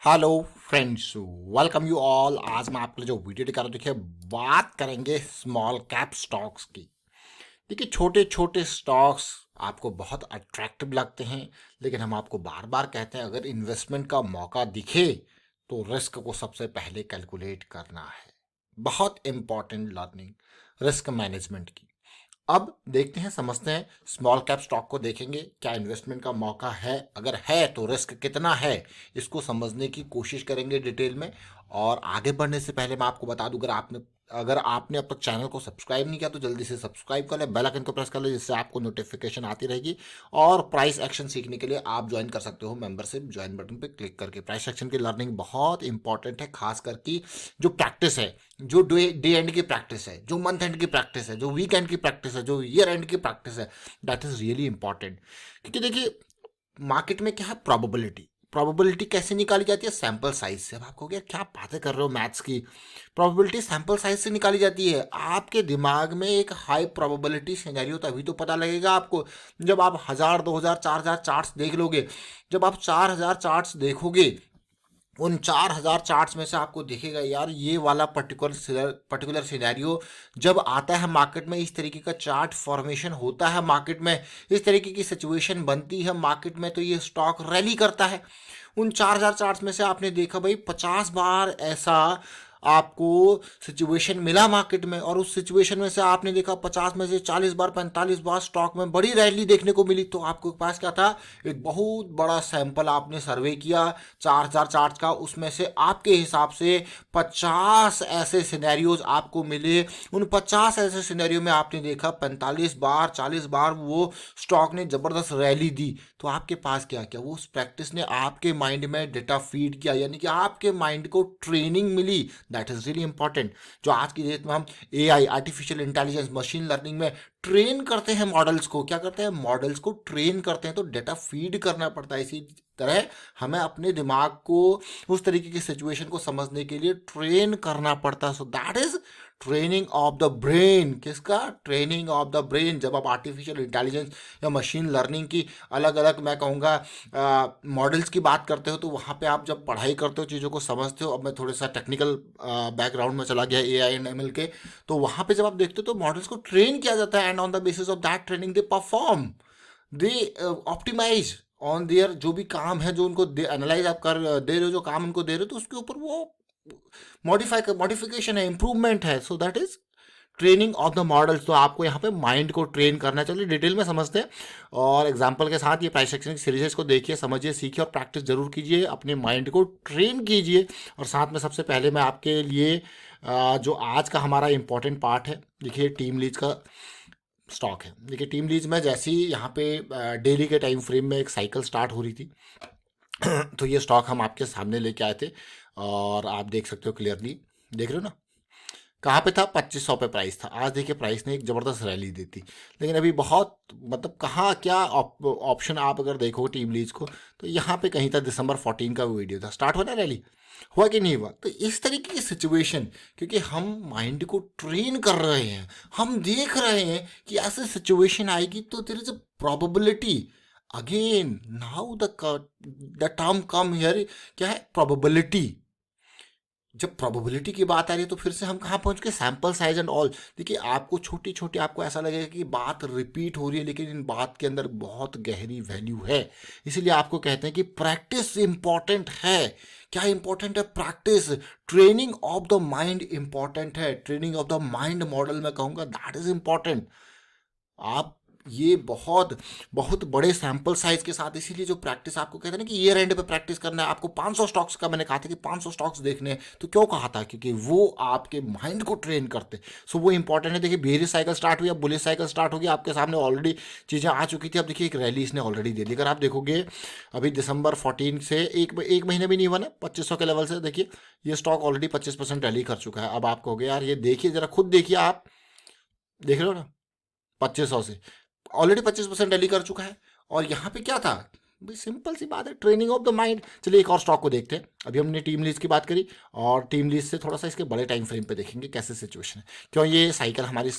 Hello friends, welcome you all. आज मैं आपके लिए जो वीडियो दिखा रहा हूँ, देखिए बात करेंगे स्मॉल कैप स्टॉक्स की। देखिए छोटे छोटे स्टॉक्स आपको बहुत अट्रैक्टिव लगते हैं, लेकिन हम आपको बार बार कहते हैं अगर इन्वेस्टमेंट का मौका दिखे तो रिस्क को सबसे पहले कैलकुलेट करना है। बहुत इंपॉर्टेंट लर्निंग रिस्क मैनेजमेंट की। अब देखते हैं, समझते हैं, स्मॉल कैप स्टॉक को देखेंगे क्या इन्वेस्टमेंट का मौका है, अगर है तो रिस्क कितना है, इसको समझने की कोशिश करेंगे डिटेल में। और आगे बढ़ने से पहले मैं आपको बता दूं, अगर आपने अब तक चैनल को सब्सक्राइब नहीं किया तो जल्दी से सब्सक्राइब कर ले, बेल आइकन को प्रेस कर ले, जिससे आपको नोटिफिकेशन आती रहेगी। और प्राइस एक्शन सीखने के लिए आप ज्वाइन कर सकते हो मेंबरशिप ज्वाइन बटन पे क्लिक करके। प्राइस एक्शन की लर्निंग बहुत इंपॉर्टेंट है, खास करके जो प्रैक्टिस है, जो डे एंड की प्रैक्टिस है, जो मंथ एंड की प्रैक्टिस है, जो वीक एंड की प्रैक्टिस है, जो ईयर एंड की प्रैक्टिस है, दैट इज रियली इंपॉर्टेंट। क्योंकि देखिए मार्केट में क्या है, प्रोबेबिलिटी कैसे निकाली जाती है? सैंपल साइज से। अब आपको क्या क्या बातें कर रहे हो मैथ्स की, प्रोबेबिलिटी सैंपल साइज से निकाली जाती है। आपके दिमाग में एक हाई प्रोबेबिलिटी सिनेरियो तभी तो पता लगेगा आपको जब आप 1000 2000 4000 चार्ट्स देख लोगे। जब आप 4000 चार्ट्स देखोगे, उन 4000 चार्ट्स में से आपको दिखेगा यार ये वाला पर्टिकुलर सिनेरियो जब आता है मार्केट में, इस तरीके का चार्ट फॉर्मेशन होता है मार्केट में, इस तरीके की सिचुएशन बनती है मार्केट में, तो ये स्टॉक रैली करता है। उन 4000 चार्ट्स में से आपने देखा भाई 50 बार ऐसा आपको सिचुएशन मिला मार्केट में, और उस सिचुएशन में से आपने देखा 50 में से 40 बार 45 बार स्टॉक में बड़ी रैली देखने को मिली। तो आपके पास क्या था, एक बहुत बड़ा सैंपल आपने सर्वे किया 4000 चार्ट का, उसमें से आपके हिसाब से 50 ऐसे सिनेरियोज आपको मिले। उन 50 ऐसे सिनेरियो में आपने देखा 45 बार 40 बार वो स्टॉक ने जबरदस्त रैली दी। तो आपके पास क्या क्या, वो उस प्रैक्टिस ने आपके माइंड में डेटा फीड किया, यानी कि आपके माइंड को ट्रेनिंग मिली। That is really important. जो आज की डेट में हम AI, artificial intelligence, machine learning में ट्रेन करते हैं मॉडल्स को, क्या करते हैं, मॉडल्स को ट्रेन करते हैं, तो डेटा फीड करना पड़ता है। इसी तरह हमें अपने दिमाग को उस तरीके की सिचुएशन को समझने के लिए ट्रेन करना पड़ता है। So that is training of the brain. किसका? Training of the brain. जब आप आर्टिफिशियल इंटेलिजेंस या मशीन लर्निंग की अलग अलग, मैं कहूँगा, मॉडल्स की बात करते हो, तो वहाँ पे आप जब पढ़ाई करते हो, चीज़ों को समझते हो। अब मैं थोड़ा सा टेक्निकल बैकग्राउंड में चला गया एआई एंड एमएल के, तो वहाँ पे जब आप देखते हो तो मॉडल्स को ट्रेन किया जाता है, and on the basis of that training they perform, they optimise on there, जो भी काम है जो उनको एनालाइज आप कर दे रहे हो, जो काम उनको दे रहे हो, तो उसके ऊपर वो मॉडिफिकेशन है, इंप्रूवमेंट है। So that is training of the models. तो आपको यहाँ पे माइंड को ट्रेन करना चाहिए। डिटेल में समझते हैं और एग्जांपल के साथ ये प्राइस एक्शन की सीरीज को देखिए, समझिए, सीखिए और प्रैक्टिस जरूर कीजिए, अपने माइंड को ट्रेन कीजिए। और साथ में सबसे पहले मैं आपके लिए जो आज का हमारा इंपॉर्टेंट पार्ट है, देखिए टीम लीज का स्टॉक है। देखिए टीम लीज में जैसे ही यहाँ पे डेली के टाइम फ्रेम में एक साइकिल स्टार्ट हो रही थी, तो ये स्टॉक हम आपके सामने लेके आए थे, और आप देख सकते हो क्लियरली, देख रहे हो ना कहाँ पे था, 2500 पे प्राइस था। आज देखिए प्राइस ने एक ज़बरदस्त रैली दी थी, लेकिन अभी बहुत, मतलब कहाँ क्या ऑप्शन आप अगर देखो टीम लीज को, तो यहाँ पे कहीं था दिसंबर 14 का वो वीडियो था, स्टार्ट होना रैली, हुआ कि नहीं हुआ। तो इस तरीके की सिचुएशन, क्योंकि हम माइंड को ट्रेन कर रहे हैं, हम देख रहे हैं कि ऐसे सिचुएशन आएगी, तो there is a probability. Again now the term come here, क्या है, प्रोबेबिलिटी। जब प्रोबेबिलिटी की बात आ रही है तो फिर से हम कहाँ पहुंच गए, सैंपल साइज एंड ऑल। देखिए आपको छोटी छोटी, आपको ऐसा लगेगा कि बात रिपीट हो रही है, लेकिन इन बात के अंदर बहुत गहरी वैल्यू है। इसीलिए आपको कहते हैं कि प्रैक्टिस इंपॉर्टेंट है। क्या इंपॉर्टेंट है? Practice. Training of the mind important है, training of the mind model मैं कहूँगा दैट इज इंपॉर्टेंट। आप ये बहुत बहुत बड़े सैंपल साइज के साथ, इसीलिए जो प्रैक्टिस आपको कहते हैं ना कि ईयर एंड पे प्रैक्टिस करना है, आपको 500 स्टॉक्स का मैंने कहा था कि 500 स्टॉक्स देखने हैं, तो क्यों कहा था? क्योंकि वो आपके माइंड को ट्रेन करते। सो वो इंपॉर्टेंट है। देखिए बेरिस साइकिल स्टार्ट हुई, अब बुलिश साइकिल स्टार्ट होगी, आपके सामने ऑलरेडी चीज़ें आ चुकी थी। अब देखिए एक रैली इसने ऑलरेडी दे दी। अगर आप देखोगे अभी दिसंबर 14 से एक महीने भी नहीं हुआ ना, 2500 के लेवल से देखिए ये स्टॉक ऑलरेडी 25% रैली कर चुका है। अब आप कहोगे यार ये देखिए जरा, खुद देखिए, आप देख रहे हो ना, 2500 से ऑलरेडी 25% रैली कर चुका है। और यहाँ पे क्या था, भाई सिंपल सी बात है, ट्रेनिंग ऑफ द माइंड। चलिए एक और स्टॉक को देखते हैं। अभी हमने टीम लीज की बात करी, और टीम लीज से थोड़ा सा इसके बड़े टाइम फ्रेम पे देखेंगे कैसे सिचुएशन है, क्यों ये साइकिल हमारी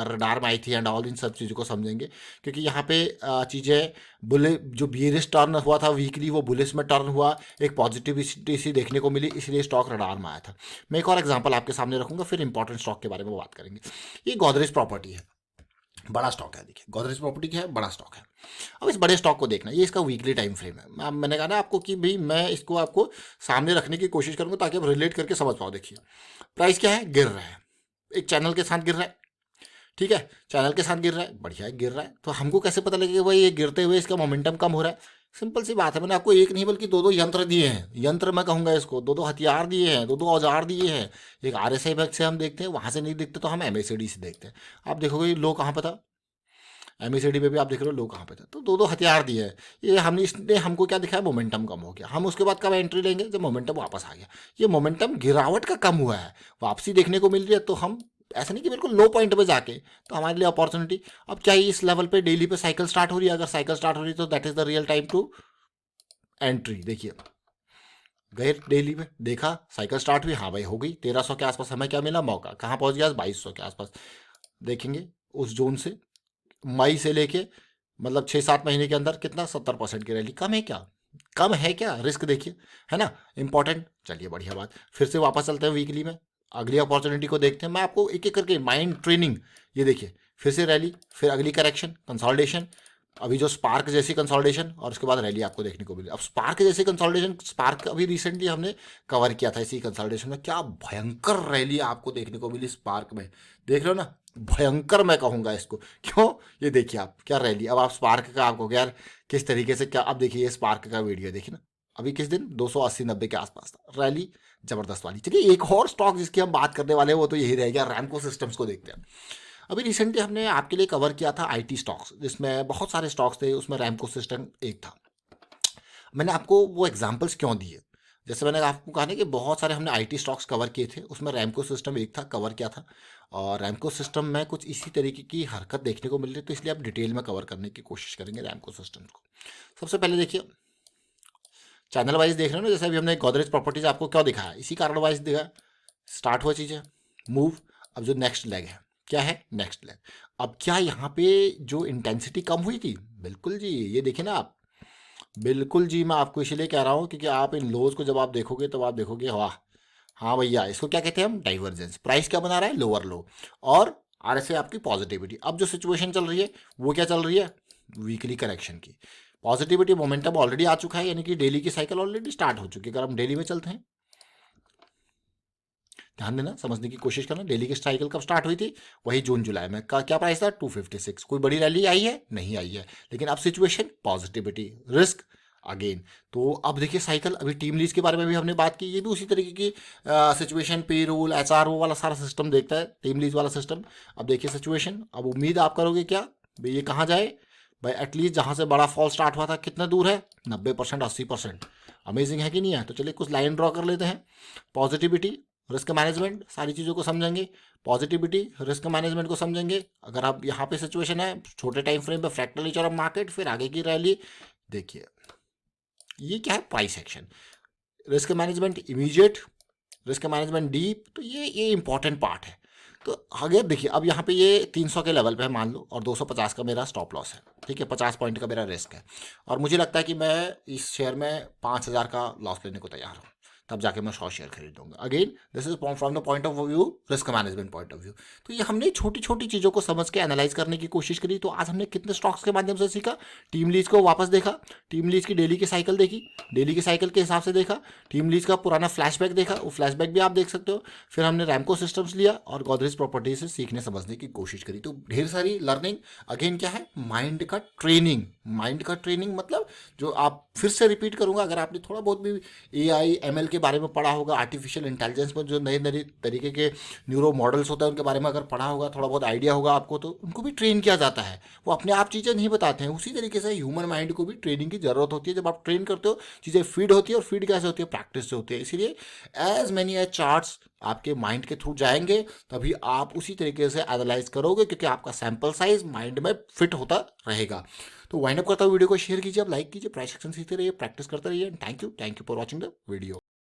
रडार में आई थी एंड ऑल, इन सब चीज़ों को समझेंगे। क्योंकि यहाँ पे चीज़ें बुले जो बियरिश टर्न हुआ था वीकली, वो बुलिश में टर्न हुआ, एक पॉजिटिविटी सी देखने को मिली, इसलिए स्टॉक रडार में आया था। मैं एक और एग्जाम्पल आपके सामने रखूंगा, फिर इंपॉर्टेंट स्टॉक के बारे में बात करेंगे। ये गोदरेज प्रॉपर्टी है, बड़ा स्टॉक है। देखिए गोदरेज प्रॉपर्टी क्या है, बड़ा स्टॉक है। अब इस बड़े स्टॉक को देखना, ये इसका वीकली टाइम फ्रेम है। मैंने कहा ना आपको कि भाई मैं इसको आपको सामने रखने की कोशिश करूंगा ताकि आप रिलेट करके समझ पाओ। देखिए प्राइस क्या है, गिर रहा है, एक चैनल के साथ गिर रहा है, ठीक है, चैनल के साथ गिर रहा है, बढ़िया है, गिर रहा है। तो हमको कैसे पता लगेगा भाई ये गिरते हुए इसका मोमेंटम कम हो रहा है? सिंपल सी बात है, मैंने आपको एक नहीं बल्कि दो दो यंत्र दिए हैं, यंत्र मैं कहूंगा इसको, दो दो हथियार दिए हैं, दो दो औजार दिए हैं। एक RSI बैग से हम देखते हैं, वहां से नहीं देखते तो हम MACD से देखते हैं। आप देखोगे लो कहाँ पे था, MACD पे भी आप देख रहे हो लो कहाँ पे था। तो दो दो हथियार दिए हैं, ये हमने इसने हमको क्या दिखाया, मोमेंटम कम हो गया। हम उसके बाद कब एंट्री लेंगे, जब मोमेंटम वापस आ गया। ये मोमेंटम गिरावट का कम हुआ है, वापसी देखने को मिल रही है, तो हम ऐसा नहीं कि बिल्कुल लो पॉइंट पे जाके, तो हमारे लिए अपॉर्चुनिटी। अब चाहिए इस लेवल पे डेली पे साइकिल स्टार्ट हो रही है, अगर साइकिल स्टार्ट हो रही है तो that is the real time to entry. देखिए गए डेली में, देखा साइकिल स्टार्ट हुई, हाँ भाई हो गई 1300 के आसपास, हमें क्या मिला, मौका। कहाँ पहुंच गया, 2200 के आसपास। देखेंगे उस जोन से मई से लेके मतलब 6-7 महीने के अंदर कितना, 70% की रैली। कम है क्या, कम है क्या, रिस्क देखिए, है ना इंपॉर्टेंट। चलिए बढ़िया बात, फिर से वापस चलते हैं वीकली में, अगली अपॉर्चुनिटी को देखते हैं। मैं आपको एक एक करके माइंड ट्रेनिंग, ये देखिए फिर से रैली, फिर अगली करेक्शन, कंसोलिडेशन, अभी जो स्पार्क जैसी कंसोलिडेशन, और उसके बाद रैली आपको देखने को मिली। अब स्पार्क जैसी कंसोलिडेशन, स्पार्क अभी रिसेंटली हमने कवर किया था इसी कंसोलिडेशन में, क्या भयंकर रैली आपको देखने को मिली स्पार्क में, देख रहे हो ना, भयंकर मैं कहूंगा इसको। क्यों, ये देखिए आप क्या रैली। अब आप स्पार्क का आपको यार किस तरीके से क्या, अब देखिए ये स्पार्क का वीडियो देखिए ना, अभी किस दिन 280-90 के आसपास था, रैली जबरदस्त वाली। चलिए एक और स्टॉक जिसकी हम बात करने वाले हैं वो तो यही रह गया, रैमको सिस्टम्स को देखते हैं। अभी रिसेंटली हमने आपके लिए कवर किया था IT स्टॉक्स, जिसमें बहुत सारे स्टॉक्स थे, उसमें रैमको सिस्टम एक था। मैंने आपको वो एग्जांपल्स क्यों दिए, जैसे मैंने आपको कहा ना कि बहुत सारे हमने IT स्टॉक्स कवर किए थे, उसमें रैमको सिस्टम एक था, कवर किया था। और रैमको सिस्टम में कुछ इसी तरीके की हरकत देखने को मिल रही है, तो इसलिए आप डिटेल में कवर करने की कोशिश करेंगे रैमको सिस्टम को। सबसे पहले देखिए चैनल वाइज देख रहे हो ना, जैसे अभी हमने गोदरेज प्रॉपर्टीज आपको क्यों दिखाया, इसी कारण वाइज दिखा, स्टार्ट हुआ चीज़ें मूव। अब जो नेक्स्ट लेग है, क्या है नेक्स्ट लेग। अब क्या यहाँ पे जो इंटेंसिटी कम हुई थी, बिल्कुल जी, ये देखिए ना आप, बिल्कुल जी, मैं आपको इसलिए कह रहा हूँ क्योंकि आप इन लोज को जब आप देखोगे तो आप देखोगे वाह, हाँ भैया, इसको क्या कहते हैं हम, डाइवर्जेंस। प्राइस क्या बना रहा है, लोअर लो, और RSI आपकी पॉजिटिविटी। अब जो सिचुएशन चल रही है वो क्या चल रही है, वीकली करेक्शन की पॉजिटिविटी, मोमेंटम ऑलरेडी आ चुका है, यानी कि डेली की साइकिल ऑलरेडी स्टार्ट हो चुकी है। अगर हम डेली में चलते हैं, ध्यान देना, समझने की कोशिश करना, डेली की साइकिल कब स्टार्ट हुई थी, वही जून जुलाई में का क्या प्राइस था, 256। कोई बड़ी रैली आई है, नहीं आई है, लेकिन अब सिचुएशन पॉजिटिविटी, रिस्क अगेन। तो अब देखिए साइकिल, अभी टीम लीज के बारे में भी हमने बात की, ये भी उसी तरीके की सिचुएशन, पे रूल HRO वाला सारा सिस्टम देखता है, टीम लीज वाला सिस्टम। अब देखिए सिचुएशन, अब उम्मीद आप करोगे क्या भाई ये कहाँ जाए, भाई एटलीस्ट जहाँ से बड़ा फॉल स्टार्ट हुआ था कितना दूर है, 90%, 80%। अमेजिंग है कि नहीं है। तो चलिए कुछ लाइन ड्रॉ कर लेते हैं। पॉजिटिविटी, रिस्क मैनेजमेंट, सारी चीज़ों को समझेंगे। पॉजिटिविटी, रिस्क मैनेजमेंट को समझेंगे। अगर आप यहाँ पे सिचुएशन है छोटे टाइम फ्रेम पे, फ्रैक्टल नेचर ऑफ मार्केट, फिर आगे की रैली। देखिए ये क्या है, price action, risk management immediate, risk management deep. तो ये इंपॉर्टेंट पार्ट है। तो अगर देखिए अब यहाँ पे ये 300 के लेवल पे है मान लो, और 250 का मेरा स्टॉप लॉस है, ठीक है, 50 पॉइंट का मेरा रिस्क है, और मुझे लगता है कि मैं इस शेयर में 5000 का लॉस लेने को तैयार हूँ, तब जाके मैं 100 शेयर खरीदूंगा। Again this is from the point of view, risk management point of view. तो ये हमने छोटी छोटी चीज़ों को समझ के एनालाइज करने की कोशिश करी। तो आज हमने कितने स्टॉक्स के माध्यम से सीखा, टीम लीज को वापस देखा, टीम लीज की डेली की साइकिल देखी, डेली की साइकिल के हिसाब से देखा, टीम लीज का पुराना फ्लैशबैक देखा, वो फ्लैशबैक भी आप देख सकते हो। फिर हमने रैमको सिस्टम्स लिया और गोदरेज प्रॉपर्टी से सीखने समझने की कोशिश करी। तो ढेर सारी लर्निंग। अगेन क्या है, माइंड का ट्रेनिंग। माइंड का ट्रेनिंग मतलब जो आप, फिर से रिपीट करूंगा, अगर आपने थोड़ा बहुत भी AI ML के बारे में पढ़ा होगा, आर्टिफिशियल इंटेलिजेंस में जो नए नए तरीके के न्यूरो मॉडल्स होते हैं उनके बारे में अगर पढ़ा होगा, थोड़ा बहुत आइडिया होगा आपको, तो उनको भी ट्रेन किया जाता है। वो अपने आप चीज़ें नहीं बताते हैं। उसी तरीके से ह्यूमन माइंड को भी ट्रेनिंग की जरूरत होती है। जब आप ट्रेन करते हो चीज़ें फीड होती है, और फीड कैसे होती है, प्रैक्टिस से होती है। इसीलिए एज मैनी एज चार्ट्स आपके माइंड के थ्रू जाएंगे, तभी आप उसी तरीके से एनालाइज करोगे, क्योंकि आपका सैंपल साइज माइंड में फिट होता रहेगा। तो वाइंड अप करता हूँ, वीडियो को शेयर कीजिए, आप लाइक कीजिए, प्राइस एक्शन सीखते रहिए, प्रैक्टिस करते रहिए। Thank you for watching the video.